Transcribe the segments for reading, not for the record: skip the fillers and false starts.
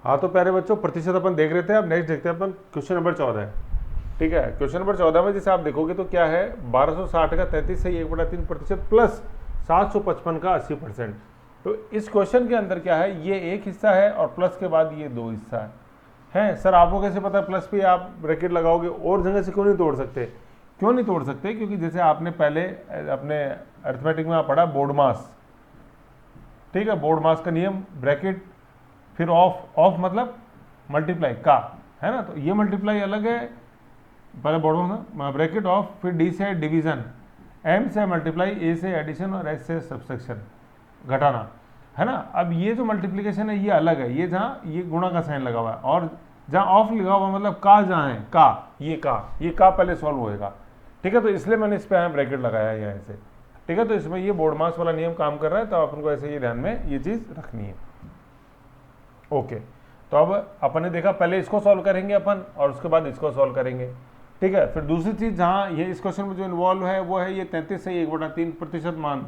हाँ तो प्यारे बच्चों, प्रतिशत अपन देख रहे थे, अब नेक्स्ट देखते हैं अपन क्वेश्चन नंबर 14। ठीक है, क्वेश्चन नंबर 14 में जैसे आप देखोगे तो क्या है, 1260 का 33.1/3% प्लस 755 का 80%। तो इस क्वेश्चन के अंदर क्या है, ये एक हिस्सा है और प्लस के बाद ये दो हिस्सा है। सर आपको कैसे पता प्लस पे आप ब्रैकेट लगाओगे, और जगह से क्यों नहीं तोड़ सकते? क्यों नहीं तोड़ सकते? क्योंकि जैसे आपने पहले अपने अर्थमेटिक में पढ़ा बोर्ड मास। ठीक है, बोर्ड मास का नियम, ब्रैकेट फिर ऑफ मतलब मल्टीप्लाई का, है ना। तो ये मल्टीप्लाई अलग है, पहले बोर्ड मास ब्रैकेट ऑफ, फिर डी से डिवीजन, एम से मल्टीप्लाई, ए से एडिशन और एस से सब्सट्रैक्शन घटाना, है ना। अब ये जो मल्टीप्लिकेशन है ये अलग है, ये जहाँ ये गुणा का साइन लगा हुआ है, और जहाँ ऑफ लिखा हुआ मतलब का जहाँ है का, ये का पहले सॉल्व होएगा। ठीक है, तो इसलिए मैंने इस पर यहाँ ब्रैकेट लगाया है यहाँ से। ठीक है, तो इसमें ये बोर्ड मास वाला नियम काम कर रहा है, तो अपन को ऐसे ये ध्यान में ये चीज़ रखनी है। ओके, तो अब अपन ने देखा, पहले इसको सॉल्व करेंगे अपन और उसके बाद इसको सॉल्व करेंगे। ठीक है, फिर दूसरी चीज़ जहाँ ये इस क्वेश्चन में जो इन्वॉल्व है वो है ये 33 से 1/3% मान,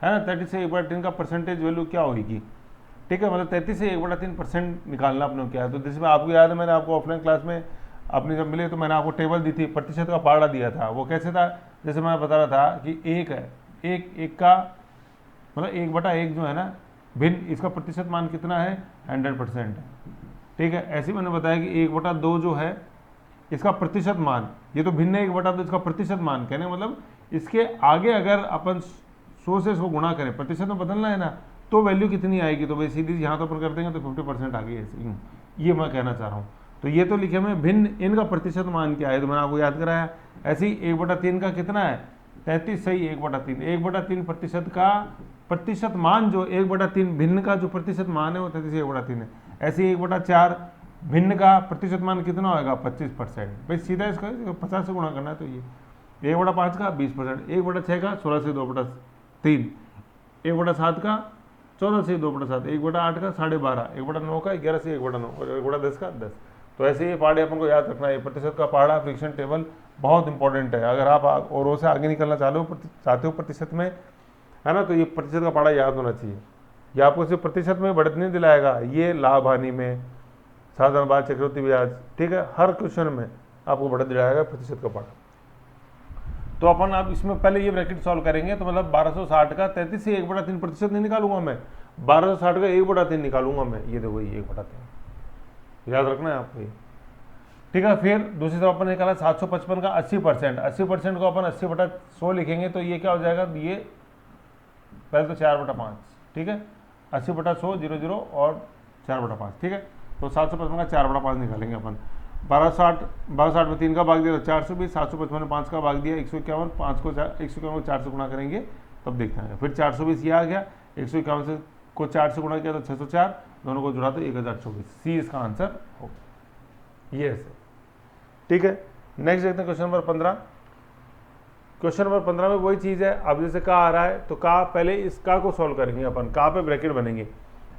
है ना। 33 से 1/3 का परसेंटेज वैल्यू क्या होगी? ठीक है, मतलब 33 से 1/3% निकालना अपने को क्या है। तो जिसमें आपको याद है, मैंने आपको ऑफलाइन क्लास में अपनी जब मिले तो मैंने आपको टेबल दी थी, प्रतिशत का पहाड़ा दिया था। वो कैसे था, जैसे मैं बता रहा था कि एक है, एक का मतलब 1/1 जो है ना भिन्न, इसका प्रतिशत मान कितना है, 100% है। ठीक है, ऐसे मैंने बताया कि 1/2 जो है इसका प्रतिशत मान, ये तो भिन्न है 1/2 इसका प्रतिशत मान, कहने मतलब इसके आगे अगर अपन 100 से इसको गुणा करें, प्रतिशत में बदलना है ना, तो वैल्यू कितनी आएगी, तो भाई सीधी यहाँ तो अपन कर देंगे तो 50% आ गई ऐसे यूँ, ये मैं कहना चाह रहा हूँ। तो ये तो लिखे मैं भिन्न, इनका प्रतिशत मान क्या है, तो मैंने आपको याद कराया। ऐसे ही 1/3 का कितना है, 33 सही 1/3, 1/3% का प्रतिशत मान जो 1/3 भिन्न का जो प्रतिशत मान है वो 33 1/3 है। ऐसे ही 1/4 भिन्न का प्रतिशत मान कितना होगा, 25%। भाई सीधा इसका 50 से गुणा करना है, तो ये 1/5 का 20%, 1/6 का 16 से 2/3, 1/7 का 14 से 2/7, 1/8 का 12.5, 1/9 का 11 से 1/9 और 1/10 का 10। तो ऐसे ये पहाड़े अपन को याद रखना है। प्रतिशत का पहाड़ा फ्रिक्शन टेबल बहुत इंपॉर्टेंट है, अगर आप और वो से आगे निकलना चाहते हो प्रतिशत में, है ना, तो ये प्रतिशत का पहाड़ा याद होना चाहिए। ये आपको सिर्फ प्रतिशत में बढ़त नहीं दिलाएगा, ये लाभ हानि में, साधारण ब्याज, चक्रवृद्धि ब्याज, ठीक है, हर क्वेश्चन में आपको बढ़त दिलाएगा प्रतिशत का पहाड़ा। तो अपन अब इसमें पहले ये ब्रैकेट सॉल्व करेंगे, तो मतलब 1260 का 33 से 1/3% नहीं निकालूंगा मैं, 1260 का 1/3 निकालूंगा मैं, ये देखो ये 1/3 याद रखना है आपको ये। ठीक है, फिर दूसरी तरफ अपन ने निकाला 755 का 80%, 80% को अपन 80/100 लिखेंगे, तो ये क्या हो जाएगा, ये पहले तो 4/5, ठीक है, 80/100 0 और 4/5, ठीक है। तो 755 का 4/5 निकालेंगे अपन। 1260 में 3 का भाग दिया तो 420, 755 में 5 का भाग दिया 151, 5 को 151 को 4 से गुणा करेंगे तब देखते हैं। फिर 420 ये आ गया, 151 से को 4 से गुणा किया तो 604, दोनों को जुड़ा तो 1024। सी इसका आंसर होगा, ये ऐसे। ठीक है, नेक्स्ट देखते हैं क्वेश्चन नंबर 15। क्वेश्चन नंबर 15 में वही चीज़ है, अब जैसे का आ रहा है तो का पहले इस का को सॉल्व करेंगे अपन, का पे ब्रैकेट बनेंगे,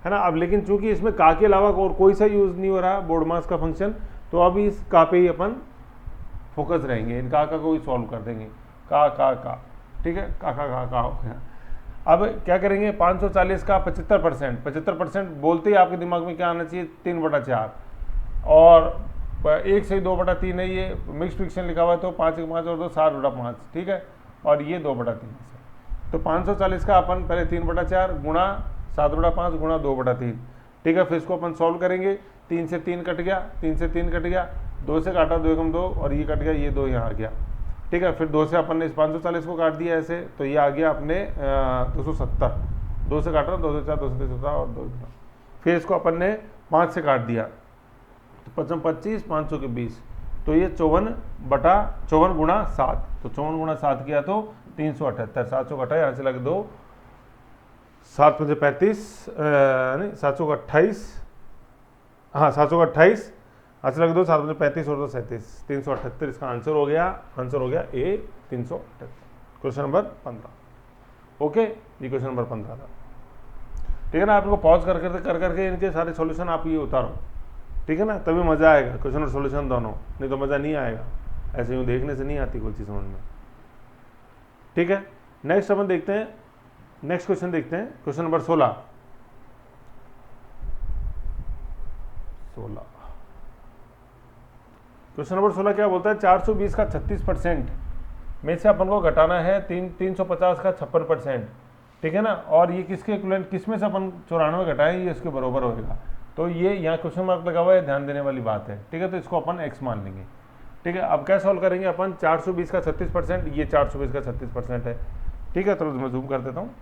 है ना। अब लेकिन चूंकि इसमें का के अलावा और कोई सा यूज़ नहीं हो रहा बोर्ड मास का फंक्शन, तो अब इस का पे ही अपन फोकस रहेंगे, इन का को ही सॉल्व कर देंगे। का ठीक है, का हो गया। अब क्या करेंगे, 540 का 75%, 75% बोलते ही आपके दिमाग में क्या आना चाहिए, 3/4, और 1 से 2/3 है, ये मिक्स फ्रिक्शन लिखा हुआ है, तो 5 1 5 और 2 7/5, ठीक है, और ये 2/3 से। तो 540 का अपन पहले 3/4 गुणा 7/5 गुणा 2/3, ठीक है। फिर इसको अपन सॉल्व करेंगे, 3 से 3 कट गया, 3 से 3 कट गया, 2 से काटा 2 एकम 2 और ये कट गया, ये 2 यहाँ आ गया, ठीक है। फिर 2 से अपन ने इस 540 को काट दिया ऐसे, तो ये आ गया अपने 270, 2 से काटा 2 से 4 2 से 17 और 2। फिर इसको अपन ने 5 से काट दिया तो 55 25 500 के 20, तो ये 54 गुणा 7, तो 54 गुणा 7 किया तो 378, 700 कटा यहाँ से लगे 2, 7 5 35 नहीं 728, हाँ 728, यहाँ से लगे 2, 7 5 35 और 2 37, 378 इसका आंसर हो गया ए 378। Question number 15। ओके, ये क्वेश्चन नंबर 15 था। ठीक है ना, आपको पॉज कर करके इनके सारे सॉल्यूशन आप ये उतारो, ठीक है ना, तभी मज़ा आएगा, क्वेश्चन और सॉल्यूशन दोनों, नहीं तो मज़ा नहीं आएगा, ऐसे यूँ देखने से नहीं आती कोई चीज़ समझ में। ठीक है, नेक्स्ट अपन देखते हैं, नेक्स्ट क्वेश्चन देखते हैं, क्वेश्चन नंबर 16। 16। क्वेश्चन नंबर 16 क्या बोलता है, 420 का 36% में से अपन को घटाना है 350 का 56%, ठीक है ना, और ये किसके इक्विवेलेंट, किस में से अपन 94 घटाएं, ये इसके बराबर होएगा। तो ये यहाँ क्वेश्चन मार्क लगा हुआ है, ध्यान देने वाली बात है, ठीक है। तो इसको अपन x मान लेंगे, ठीक है। अब क्या सॉल्व करेंगे अपन, 420 का 36%, ये 420 का 36% है, ठीक है। तो मैं जूम कर देता हूँ,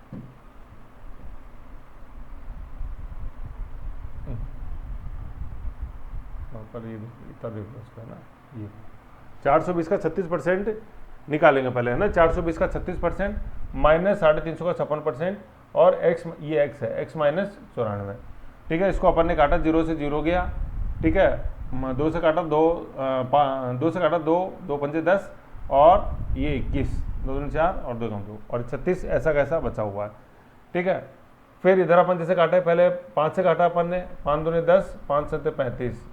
पर ये इतना है ना, ये 420 का 36% निकालेंगे पहले, है ना। 420 का 36% माइनस 350 का 56% और x, ये x है, x माइनस 94, ठीक है। इसको अपन ने काटा, 0 से 0 गया, ठीक है। 2 से काटा 2, 2 से काटा 2, 2 पंजे 10 और ये 21, 2 दूनी 4 और 2 कम 2 और 36 ऐसा कैसा बचा हुआ है, ठीक है। फिर इधर अपन जैसे काटा है, पहले 5 से काटा अपन ने, 5 दूनी 10, 5 7 35,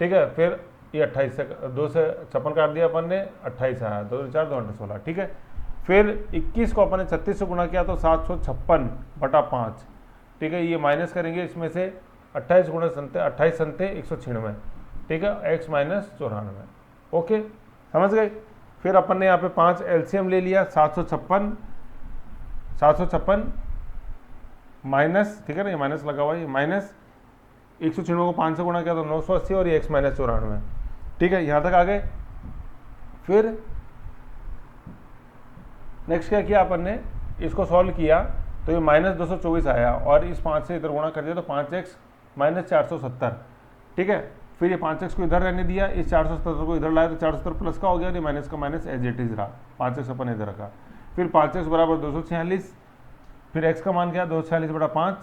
ठीक है। फिर ये 28 से 2 से 56 काट दिया अपन ने, 28 आया, 2 4 2 8 16, ठीक है। फिर 21 को अपन ने 36 से गुणा किया तो 756/5, ठीक है। ये माइनस करेंगे इसमें से 28 गुणा 28 संते 196, ठीक है, x माइनस 94, ओके, समझ गए। फिर अपन ने यहाँ पे 5 एलसीएम ले लिया, 756 माइनस, ठीक है ना, ये माइनस लगा हुआ है, ये माइनस 196 को 5 से गुणा किया तो 980 और ये x माइनस 94, ठीक है। यहाँ तक आ गए। फिर नेक्स्ट क्या किया अपन ने, इसको सॉल्व किया तो ये माइनस 224 आया और इस 5 से इधर गुणा कर दिया तो 5x माइनस 470, ठीक है। फिर ये 5x को इधर रहने दिया, इस 470 को इधर लाया तो 470 प्लस का हो गया, ये माइनस का माइनस एज इट इज रहा, 5x अपन इधर रखा। फिर 5x बराबर 246, फिर x का मान क्या, 246/5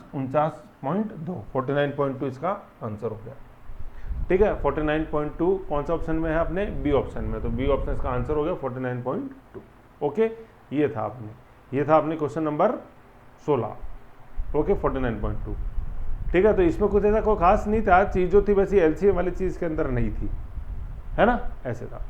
49.2, 49.2 इसका आंसर हो गया, ठीक है। 49.2 कौन सा ऑप्शन में है अपने, बी ऑप्शन में, तो बी ऑप्शन इसका आंसर हो गया 49.2, ओके। ये था अपने क्वेश्चन नंबर 16, ओके, 49.2, ठीक है। तो इसमें कुछ ऐसा कोई खास नहीं था, चीज़ जो थी वैसी एलसीएम वाली चीज़ के अंदर नहीं थी, है ना, ऐसे था।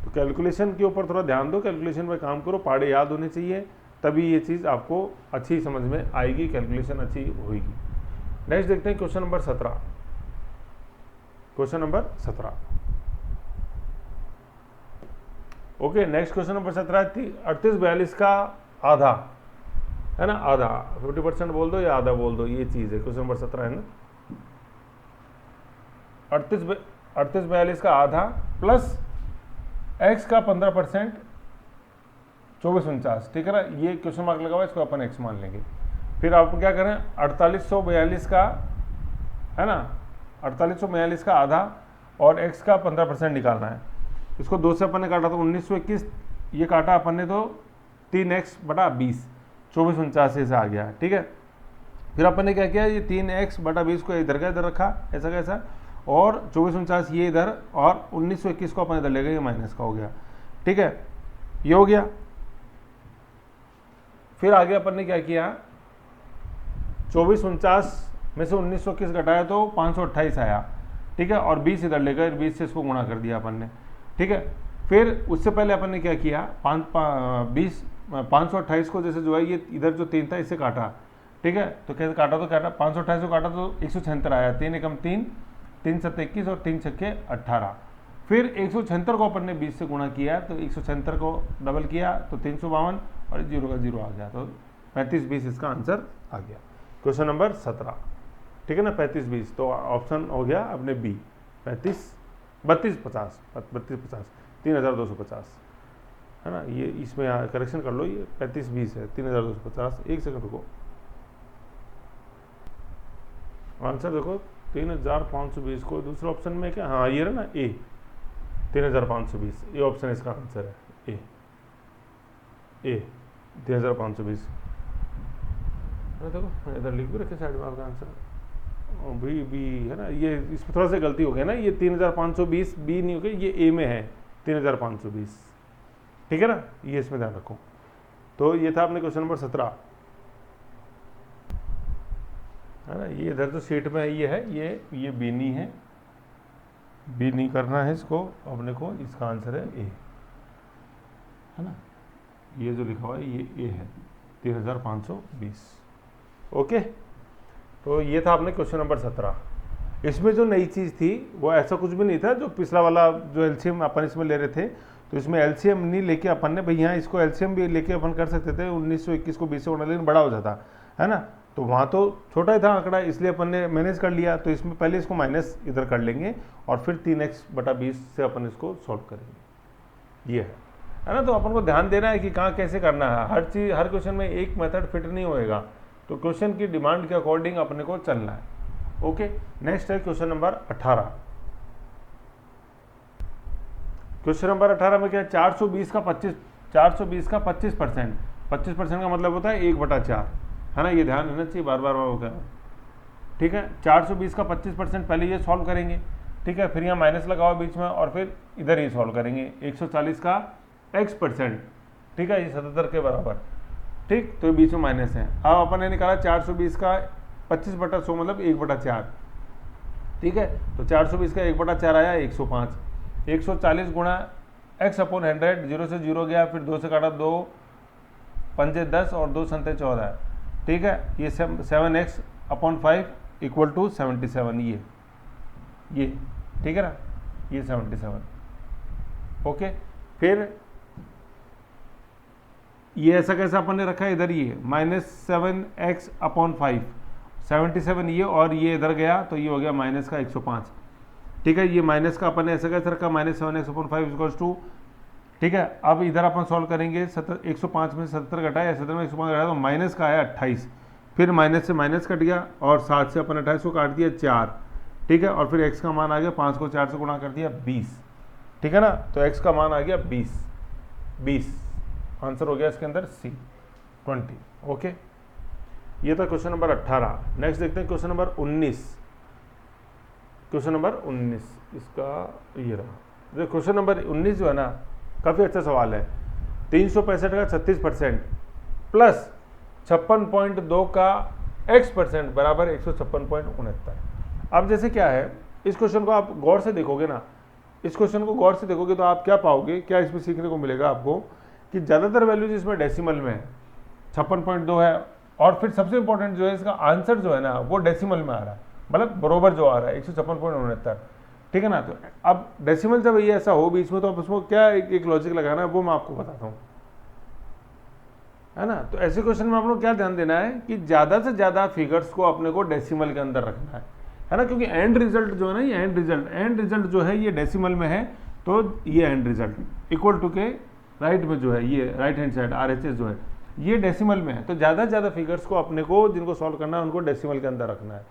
तो कैलकुलेशन के ऊपर थोड़ा ध्यान दो, कैलकुलेशन में काम करो, पहाड़े याद होने चाहिए, तभी ये चीज़ आपको अच्छी समझ में आएगी, कैलकुलेशन अच्छी होगी। नेक्स्ट देखते हैं question number 17। Question number 17, okay. Next question number 17, 3842 का आधा, है ना, आधा, 50% बोल दो या आधा बोल दो, ये चीज़ है। क्वेश्चन नंबर 17 है ना, 3842 का आधा प्लस x का 15%, 2449, ठीक है ना। ये क्वेश्चन मार्क लगा हुआ है, इसको अपन x मान लेंगे। फिर आप क्या करें, 4842 का, है ना, 4842 का आधा और x का 15% निकालना है। इसको 2 से अपन ने काटा तो 1921, ये काटा अपन ने तो 3x/20, 2449 से आ गया, ठीक है। फिर अपन ने क्या किया, ये 3x/20 को इधर का इधर रखा, ऐसा कैसा, और 2449 ये इधर, और 1921 को अपन इधर ले गए, ये माइनस का हो गया, ठीक है, ये हो गया। फिर आगे अपन ने क्या किया, 2449 में से 1921 घटाया तो 528 आया, ठीक है, और 20 इधर लेकर 20 से इसको गुणा कर दिया अपन ने, ठीक है। फिर उससे पहले अपन ने क्या किया, 528 को जैसे जो है ये इधर जो 3 था इससे काटा, ठीक है। तो कैसे काटा, तो काटा 528 को काटा तो 176 आया, 3 एकम 3, 3 7 21 और 3 6 18। फिर 176 को अपन ने 20 से गुणा किया तो 176 को डबल किया तो 352 और 0 का 0 आ गया, तो 3520 इसका आंसर आ गया। क्वेश्चन नंबर 17, ठीक है ना, 3520, तो ऑप्शन हो गया अपने बी, 3250, 3250, है ना। ये इसमें करेक्शन कर लो, ये 3520 है, 3250, एक सेकंड रुको, आंसर देखो 3520 को दूसरे ऑप्शन में क्या, हाँ ये रहा ना, ए 3520, ये ऑप्शन इसका आंसर है, ए 3520। देखो मैं इधर लिख भी रखे साइड में आपका आंसर, बी है ना, ये इसमें थोड़ा सा गलती हो गया ना, ये 3520 बी नहीं हो गया, ये ए में है 3520, ठीक है ना, ये इसमें ध्यान रखो। तो ये था अपने क्वेश्चन नंबर 17, है ना। ये इधर तो सीट में ये है, ये बी नहीं है, बी नहीं करना है इसको अपने को, इसका आंसर है ए, है ना। ये जो लिखा हुआ है ये ए है, 3520, ओके। तो ये था अपने क्वेश्चन नंबर 17, इसमें जो नई चीज़ थी वो ऐसा कुछ भी नहीं था, जो पिछला वाला जो एलसीएम अपन इसमें ले रहे थे, तो इसमें एलसीएम नहीं लेके अपन ने भाई यहाँ इसको एलसीएम भी लेके अपन कर सकते थे 1921 को 20 से उड़ा, लेकिन बड़ा हो जाता है ना, तो वहाँ तो छोटा ही था आंकड़ा, इसलिए अपन ने मैनेज कर लिया। तो इसमें पहले इसको माइनस इधर कर लेंगे और फिर 3x/20 से अपन इसको सॉल्व करेंगे, ये है ना। तो अपन को ध्यान देना है कि कहाँ कैसे करना है, हर चीज़ हर क्वेश्चन में एक मेथड फिट नहीं होएगा, तो क्वेश्चन की डिमांड के अकॉर्डिंग अपने को चलना है। ओके, नेक्स्ट है क्वेश्चन नंबर 18। क्वेश्चन नंबर 18 में क्या है, 420 का 25%। 25% का मतलब होता है 1/4, है ना, ये ध्यान रहना चाहिए, बार बार होगा। ठीक है, 420 का 25% पहले ये सॉल्व करेंगे, ठीक है, फिर यहाँ माइनस लगाओ बीच में और फिर इधर ही सॉल्व करेंगे। 140 का x%, ठीक है, ये 77 के बराबर, ठीक, तो ये बीच में माइनस है। अब अपन ने निकाला 420 का 25/100 मतलब 1/4, ठीक है, तो 420 का 1/4 आया 105। 140 गुणा x/100, 0 से 0 गया, फिर 2 से काटा, 2 पंजे 10 और 2 संते 14, ठीक है, ये 7x/5 इक्वल टू 77, ये ठीक है ना, ये 77। ओके, फिर ये ऐसा कैसा अपन ने रखा है, इधर ये -7x/5, 77 ये, और ये इधर गया तो ये हो गया माइनस का 105, ठीक है, ये माइनस का अपन ने ऐसा कैसे रखा, -7x/5 इक्वल्स टू, ठीक है। अब इधर अपन सॉल्व करेंगे, 105 में 70 घटाया, 70 में 105 घटाया तो माइनस का आया 28, फिर माइनस से माइनस कट गया और 7 से अपन 28 को काट दिया 4, ठीक है, और फिर x का मान आ गया 5 को 4 से गुणा कर दिया 20, ठीक है ना, तो x का मान आ गया 20, आंसर हो गया इसके अंदर C 20। ओके, ये था क्वेश्चन नंबर 18। नेक्स्ट देखते हैं क्वेश्चन नंबर 19। क्वेश्चन नंबर 19 इसका ये रहा। क्वेश्चन नंबर 19 जो है ना, काफ़ी अच्छा सवाल है। 365 का 36% प्लस 56.2 का x% बराबर 156.69। अब जैसे क्या है, इस क्वेश्चन को आप गौर से देखोगे ना, इस क्वेश्चन को गौर से देखोगे तो आप क्या पाओगे, क्या इसमें सीखने को मिलेगा आपको कि ज़्यादातर वैल्यूज इसमें डेसिमल में है, 56.2 है, और फिर सबसे इंपॉर्टेंट जो है इसका आंसर जो है ना वो डेसिमल में आ रहा है, मतलब बरोबर जो आ रहा है 156.69, ठीक है ना। तो अब डेसिमल जब ये ऐसा हो बीच में, तो अब उसको क्या एक लॉजिक लगाना है वो मैं आपको बताता हूँ, है ना। तो ऐसे क्वेश्चन में आप लोग क्या ध्यान देना है कि ज़्यादा से ज़्यादा फिगर्स को अपने को डेसिमल के अंदर रखना है ना, क्योंकि एंड रिजल्ट जो है ना, ये एंड रिजल्ट जो है ये डेसिमल में है, तो ये एंड रिजल्ट इक्वल टू के राइट में जो है, ये राइट हैंड साइड RHS जो है ये डेसिमल में है, तो ज़्यादा से ज़्यादा फिगर्स को अपने को जिनको सॉल्व करना है उनको डेसिमल के अंदर रखना है,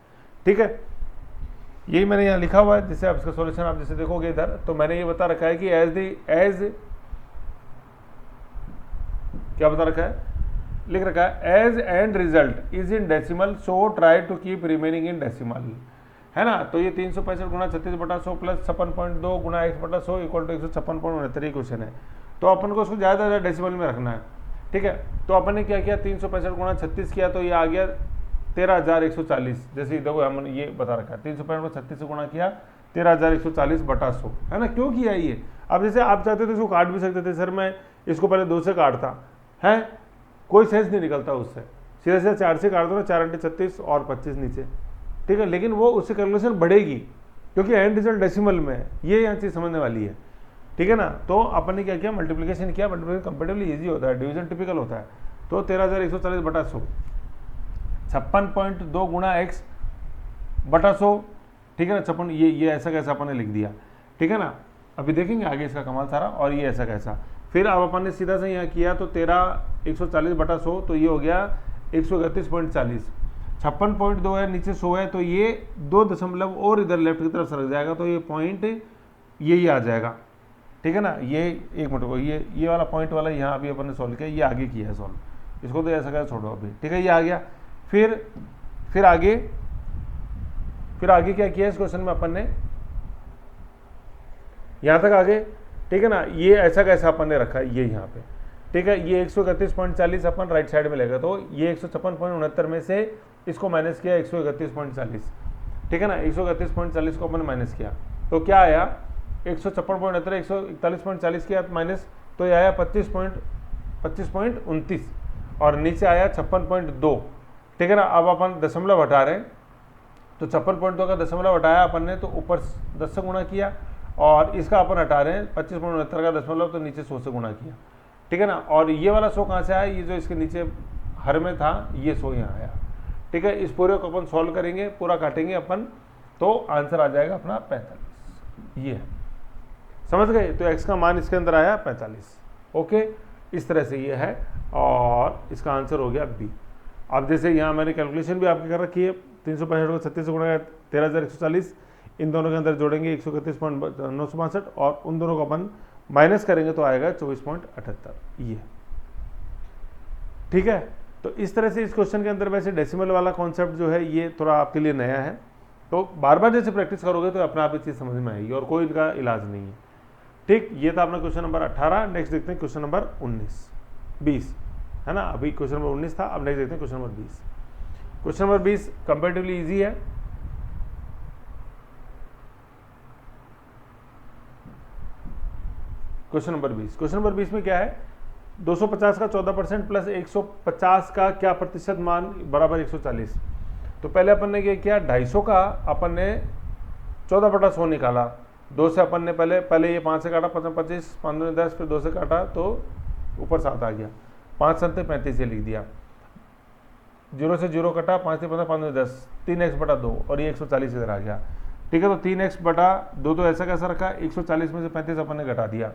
ठीक है। यही मैंने यहाँ लिखा हुआ है, जिससे आप इसका सॉल्यूशन आप जैसे देखोगे इधर, तो मैंने ये बता रखा है कि क्या बता रखा है, लिख रखा है as end result is in decimal so try to keep remaining in decimal, है ना। तो ये 365 गुणा 36/100 प्लस 56.2 गुणा x/100 इक्वल टू 156.69 क्वेश्चन है, तो अपन को उसको ज़्यादा से ज़्यादा डेसिमल में रखना है, ठीक है। तो अपन ने क्या किया, 365 गुणा 36 किया तो ये आ गया 13,140, जैसे देखो हम ये बता रखा है 365 को 36 से गुणा किया 13,140/100, है ना। क्यों किया ये, अब जैसे आप चाहते थे इसको काट भी सकते थे, सर मैं इसको पहले 2 से काटता है, कोई सेंस नहीं निकलता उससे, सीधे सीधे 4 से काट दो ना, 4 × 36 और 25 नीचे, ठीक है, लेकिन वो उससे कैलकुलेशन बढ़ेगी क्योंकि एंड रिजल्ट डेसिमल में है, ये यहाँ चीज़ समझने वाली है, ठीक है ना। तो अपन ने क्या किया, मल्टीप्लिकेशन किया, मल्टीप्लिकेशन कंपेरेटिवली ईजी होता है, डिवीजन टिपिकल होता है, तो 13,140/100, 56.2 गुणा x/100, ठीक है ना, 56, ये ऐसा कैसा अपन ने लिख दिया, ठीक है ना। अभी देखेंगे आगे इसका कमाल सारा, और ये ऐसा कैसा, फिर अब अपन ने सीधा से यहाँ किया तो 13,140/100, तो ये हो गया 131.40, 56.2 है, नीचे 100 है, तो ये 2 दशमलव और इधर लेफ्ट की तरफ सरक जाएगा, तो ये पॉइंट यही आ जाएगा, ठीक है ना। ये एक मिनट को, ये वाला पॉइंट वाला यहाँ अभी अपन ने सॉल्व किया, ये आगे किया है सॉल्व, इसको तो ऐसा क्या छोड़ो अभी, ठीक है, ये आ गया। फिर आगे क्या किया इस क्वेश्चन में अपन ने, यहाँ तक आगे, ठीक है ना, ये ऐसा कैसा अपन ने रखा है, ये यहाँ पे, ठीक है, ये 131.40 अपन राइट साइड में लेगा, तो ये 156.69 में से इसको माइनस किया 131.40, ठीक है ना, 131.40 को अपन माइनस किया तो क्या आया, 156.69 141.40 किया माइनस, तो ये आया 25.29 और नीचे आया 56.2, ठीक है ना। अब अपन दशमलव हटा रहे हैं तो 56.2 का दशमलव हटाया अपन ने, तो ऊपर 10 से गुणा किया, और इसका अपन हटा रहे हैं 25.69 का दशमलव, तो नीचे 100 से गुणा किया, ठीक है ना। और ये वाला 100 कहाँ से आया, ये जो इसके नीचे हर में था ये 100 यहाँ आया, ठीक है। इस पूरे को अपन सॉल्व करेंगे, पूरा काटेंगे अपन, तो आंसर आ जाएगा अपना 45, ये है, समझ गए। तो x का मान इसके अंदर आया 45, ओके, इस तरह से ये है, और इसका आंसर हो गया बी। अब जैसे यहाँ मैंने कैलकुलेशन भी आपकी कर रखी है, 365 को 36 से गुणा 13,140, इन दोनों के अंदर जोड़ेंगे 131.962, और उन दोनों को अपन माइनस करेंगे तो आएगा 24.78, ये, ठीक है। तो इस तरह से इस क्वेश्चन के अंदर वैसे डेसिमल वाला कॉन्सेप्ट जो है ये थोड़ा आपके लिए नया है, तो बार बार जैसे प्रैक्टिस करोगे तो अपने आप ये चीज़ समझ में आएगी, और कोई इनका इलाज नहीं है, ठीक। ये था अपना क्वेश्चन नंबर 18। नेक्स्ट देखते हैं क्वेश्चन नंबर 20 है ना, अभी क्वेश्चन नंबर 19 था, अब नेक्स्ट देखते हैं question number 20। Question number 20 comparatively easy है। क्वेश्चन नंबर 20 में क्या है, 250 का 14% प्लस 150 का क्या प्रतिशत मान बराबर 140। तो पहले अपन ने क्या किया, 250 का अपन ने 14/100 निकाला, 2 से अपन ने पहले ये 5 से काटा, 25, 5 दूनी 10, फिर 2 से काटा तो ऊपर 7 आ गया, 5 7 35 ये लिख दिया, 0 से 0 कटा, 5 से 15, 5 दूनी 10, 3x/2, और ये 140 इधर आ गया, ठीक है। तो 3x/2 तो ऐसा कैसा रखा, 140 में से 35 अपन ने घटा दिया,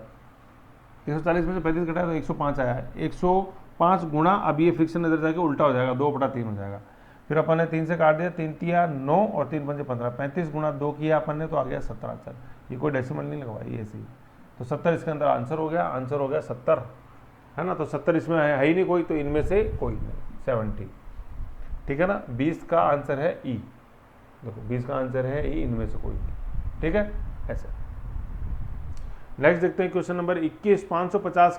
140 में से 35 घटाया तो 105 आया है, 105 गुणा, अब ये फ्रिक्शन इधर जाके उल्टा हो जाएगा, 2/3 हो जाएगा, फिर अपन ने 3 से काट दिया, 3 तिया 9 और 3 पंजे 15, 35 गुणा 2 किया अपन ने तो आ गया 17 आंसर। ये कोई डेसिमल नहीं लगवाई, ये ऐसे ही, तो 70 इसके अंदर आंसर हो गया, आंसर हो गया 70, है ना। तो 70 इसमें है ही नहीं कोई, तो इनमें से कोई नहीं, 70, ठीक है ना। 20 का आंसर है ई, देखो 20 का आंसर है ई, इनमें से कोई नहीं, ठीक है, ऐसे। नेक्स्ट देखते हैं क्वेश्चन नंबर 21। 550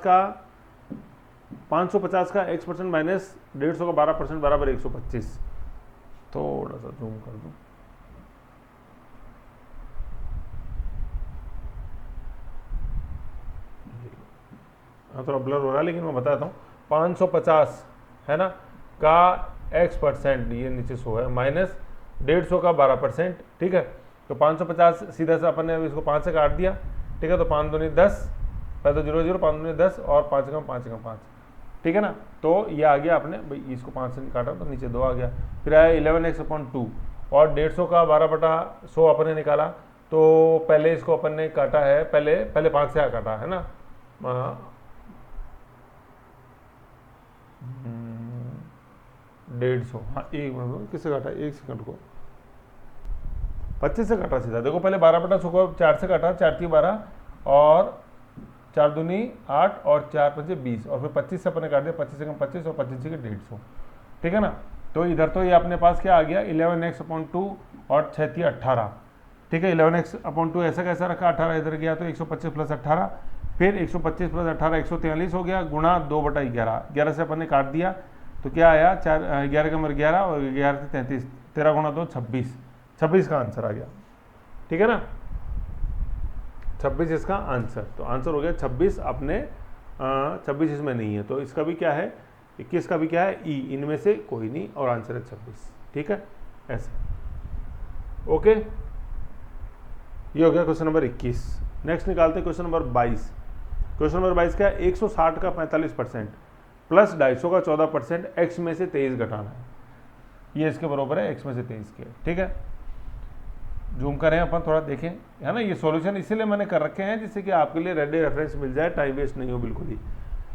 का x% माइनस 150 का 12% बराबर 125। थोड़ा सा जूम कर दूं, हाँ थोड़ा ब्लर हो रहा है, लेकिन मैं बताता हूँ। 550 है ना का x%, ये नीचे 100 है, माइनस 150 का 12%, ठीक है। तो 550 सीधा सा अपन ने इसको 5 से काट दिया, ठीक है। तो 5 दूनी 10, पहले तो 0 0, 5 दूनी 10 और 5 का 5 का 5, ठीक है ना। तो ये आ गया अपने भाई, इसको 5 से काटा तो नीचे 2 आ गया, फिर आया 11x/2, और 150 का 12/100 अपन ने निकाला, तो पहले इसको अपन ने काटा है, पहले 5 से काटा है ना, 150, हाँ एक मिनट, किससे काटा, 1 सेकंड को, 25 से काटा सीधा, देखो पहले 12/100 को 4 से काटा, 4 की 12 और 4 दूनी 8 और 4 पंजे 20, और फिर 25 से अपने काट दिया, 25 से कम 25 और 25 के 150, ठीक है ना। तो इधर तो ये अपने पास क्या आ गया, 11x/2 और 6 × 18, ठीक है। 11x/2 ऐसा कैसा रखा, 18 इधर गया तो 125 + 18, फिर 125 + 18 143 हो गया, गुणा 2/11, 11 से अपन ने काट दिया तो क्या आया, 11 का 11 और 11 से 33, 13 गुणा 2 26 का आंसर आ गया, ठीक है ना। 26 इसका आंसर, तो आंसर हो गया 26 अपने, 26 इसमें नहीं है, तो इसका भी क्या है, 21 का भी क्या है ई, इनमें से कोई नहीं, और आंसर है 26, ठीक है, ऐसे, ओके। ये हो गया क्वेश्चन नंबर 21। नेक्स्ट निकालते हैं क्वेश्चन नंबर 22। क्वेश्चन नंबर 22 क्या है, 160 का 45% प्लस 250 का 14%, x में से 23 घटाना है, ये इसके बराबर है x में से 23 के, ठीक है। जूम करें अपन थोड़ा देखें, है ना। ये सॉल्यूशन इसीलिए मैंने कर रखे हैं जिससे कि आपके लिए रेडी रेफरेंस मिल जाए, टाइम वेस्ट नहीं हो बिल्कुल ही।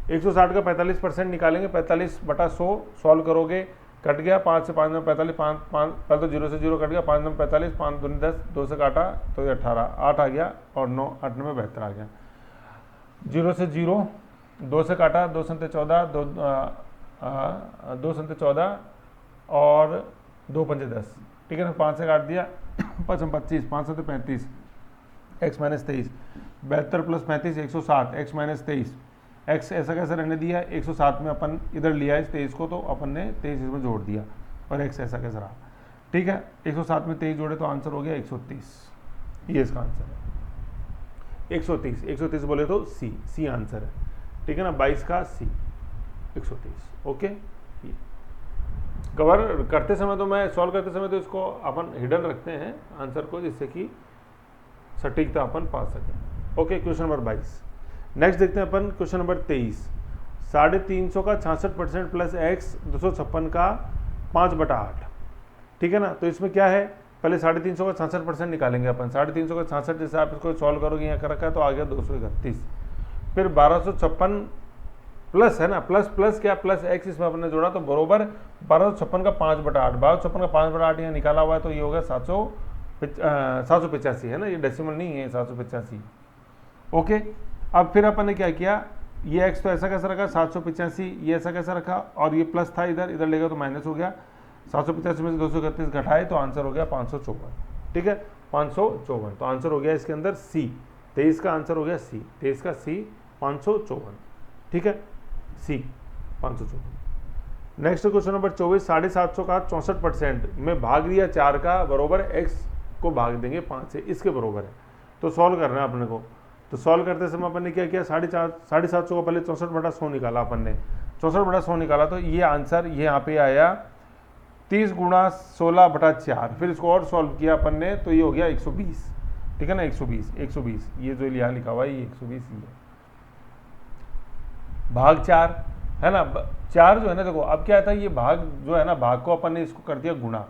160 का 45% निकालेंगे, 45/100 सॉल्व करोगे, कट गया 5 से 5 में 45, 5 पहले तो 0 से 0 कट गया, 5 में 45, 5 दूनी 10, 2 से काटा तो ये 18, 8 आ गया, और 9 8 में 72 आ गया, 0 से 0, 2 से काटा, 2 संते 14, 2 संते 14 और 2 पंजे 10, ठीक है ना। 5 से काट दिया, 5 में 25, 5 से 35, x - 23, 72 + 35 160, x - 23, x ऐसा कैसे रहने दिया, 107 में अपन इधर लिया इस 23 को, तो अपन ने 23 इसमें जोड़ दिया, और x ऐसा कैसा रहा, ठीक है। 107 में 23 जोड़े तो आंसर हो गया 130, ये इसका आंसर है 130 बोले तो सी आंसर है, ठीक है ना। 22 का सी 130, ओके। कवर करते समय तो मैं सॉल्व करते समय तो इसको अपन हिडन रखते हैं आंसर को, जिससे कि सटीकता अपन पा सकें। Okay, question number 22। नेक्स्ट देखते हैं अपन क्वेश्चन नंबर 23। 350 का 66% प्लस एक्स 256 का 5/8, ठीक है ना। तो इसमें क्या है, पहले 350 का 66% निकालेंगे अपन। 350 का 66 जैसे आप इसको सॉल्व करोगे यहाँ कर रखा है तो आ गया 231। फिर 1256 प्लस है ना, प्लस प्लस क्या, प्लस एक्स इसमें अपने जोड़ा तो बरोबर 1256 का 5/8। 1256 का 5/8 यहाँ निकाला हुआ है तो ये होगा 785 है ना, ये डेसिमल नहीं है, 785। ओके, अब फिर अपन ने क्या किया, ये एक्स तो ऐसा कैसा रखा 785, ये ऐसा कैसा रखा, और ये प्लस था इधर, इधर लेगा तो माइनस हो गया। 785 में से 231 घटाए तो आंसर हो गया 554, ठीक है, 554। तो आंसर हो गया इसके अंदर सी, 23 का आंसर हो गया सी, 23 का सी 554, ठीक है, सी 554। Next question number 24। 750 का 64% में भाग दिया 4 का बरोबर एक्स को भाग देंगे 5 से, इसके बरोबर है। तो सॉल्व करना है अपने को। तो सॉल्व करते समय अपन ने क्या किया, 750 का पहले 64/100 निकाला अपन ने, 64/100 निकाला तो ये आंसर ये यहाँ पे आया 30 × 16/4। फिर इसको और सॉल्व किया अपन ने तो ये हो गया 120, ठीक है ना, 120 ये जो यहाँ लिखा हुआ है ये 120 ही है, भाग 4 है ना। 4 जो है ना, देखो अब क्या था, ये भाग जो है ना, भाग को अपन ने इसको कर दिया गुणा,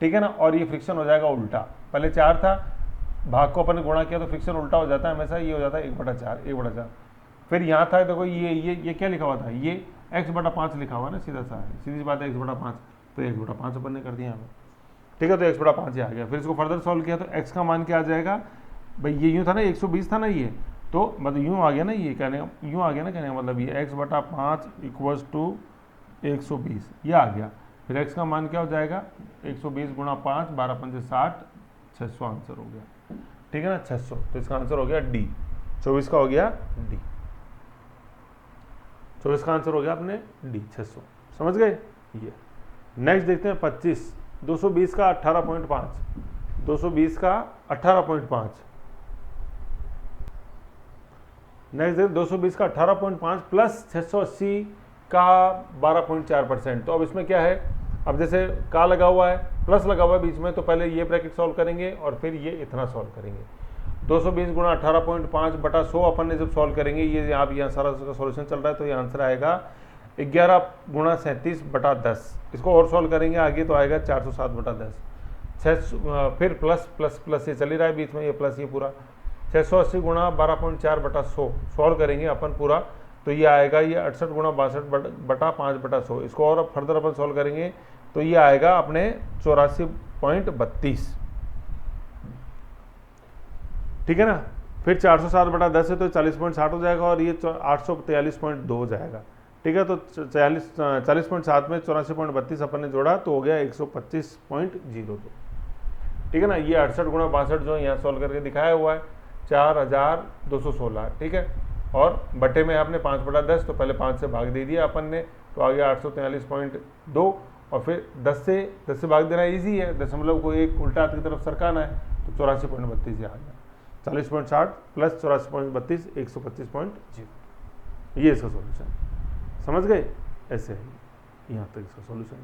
ठीक है ना, और ये फ्रिक्शन हो जाएगा उल्टा। पहले 4 था, भाग को अपन ने गुणा किया तो फ्रिक्शन उल्टा हो जाता है हमेशा, ये हो जाता है 1/4। फिर यहाँ था देखो ये क्या लिखा हुआ था, ये x/5 लिखा हुआ ना, सीधा सा सीधी बात है x/5, तो x/5 अपन ने कर दिया हमें, ठीक है, तो x/5 ही आ गया। फिर इसको फर्दर सॉल्व किया तो x का मान क्या आ जाएगा भाई, ये यूँ था ना 120 था ना, ये तो मतलब यूँ आ गया ना, ये कहने यूँ आ गया ना, कहने का मतलब ये x/5 = 120 ये आ गया। फिर x का मान क्या हो जाएगा, 120 × 5 12 × 5 60, 600 आंसर हो गया, ठीक है ना, 600। तो इसका आंसर हो गया डी, 24 का हो गया डी, 24 का आंसर हो गया अपने डी, 600। समझ गए ये। नेक्स्ट देखते हैं 25। 220 का 18.5, 220 का 18.5। नेक्स्ट देखते 220 का 18.5 प्लस 680 का 12.4%। तो अब इसमें क्या है, अब जैसे का लगा हुआ है, प्लस लगा हुआ है बीच में, तो पहले ये ब्रैकेट सॉल्व करेंगे और फिर ये इतना सॉल्व करेंगे। 220 × 18.5/100 अपन ने जब सॉल्व करेंगे, ये आप यहाँ सारा उसका सॉल्यूशन चल रहा है, तो ये आंसर आएगा 11 × 37/10। इसको और सॉल्व करेंगे आगे तो आएगा 407/10। 6 फिर प्लस प्लस प्लस ये चल ही रहा है बीच में, ये प्लस ये पूरा 680 × 12.4/100 सॉल्व करेंगे अपन पूरा, तो ये आएगा ये 68 × 62/5/100। इसको और फर्दर अपन सॉल्व करेंगे तो ये आएगा अपने 84.32, ठीक है ना। फिर 407/10 है तो 40.60 हो जाएगा, और ये 843.2 हो जाएगा, ठीक है। तो 40.7 में 84.32 अपन ने जोड़ा तो हो गया 125.02, ठीक है ना। ये 68 × 62 जो यहाँ सॉल्व करके दिखाया हुआ है 4216, ठीक है, और बटे में आपने 5/10, तो पहले 5 से भाग दे दिया अपन ने तो आ गया 843.2, और फिर 10 से भाग देना इजी है, दशमलव को एक उल्टा हाथ की तरफ सरकाना है, तो 84.32 आ गया। 40.60 प्लस 84.32 125.0, ये इसका सॉल्यूशन। समझ गए, ऐसे है यहाँ तक इसका सॉल्यूशन।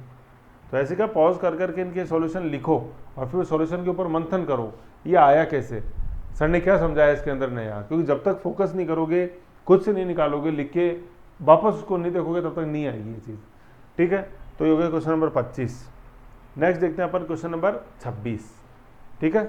तो ऐसे क्या पॉज कर करके इनके सॉल्यूशन लिखो और फिर सॉल्यूशन के ऊपर मंथन करो, ये आया कैसे, सर ने क्या समझाया इसके अंदर नया, क्योंकि जब तक फोकस नहीं करोगे, खुद से नहीं निकालोगे, लिख के वापस उसको नहीं देखोगे, तब तक नहीं आएगी ये चीज़, ठीक है। तो ये हो गया क्वेश्चन नंबर 25। नेक्स्ट देखते हैं अपन क्वेश्चन नंबर 26, ठीक है।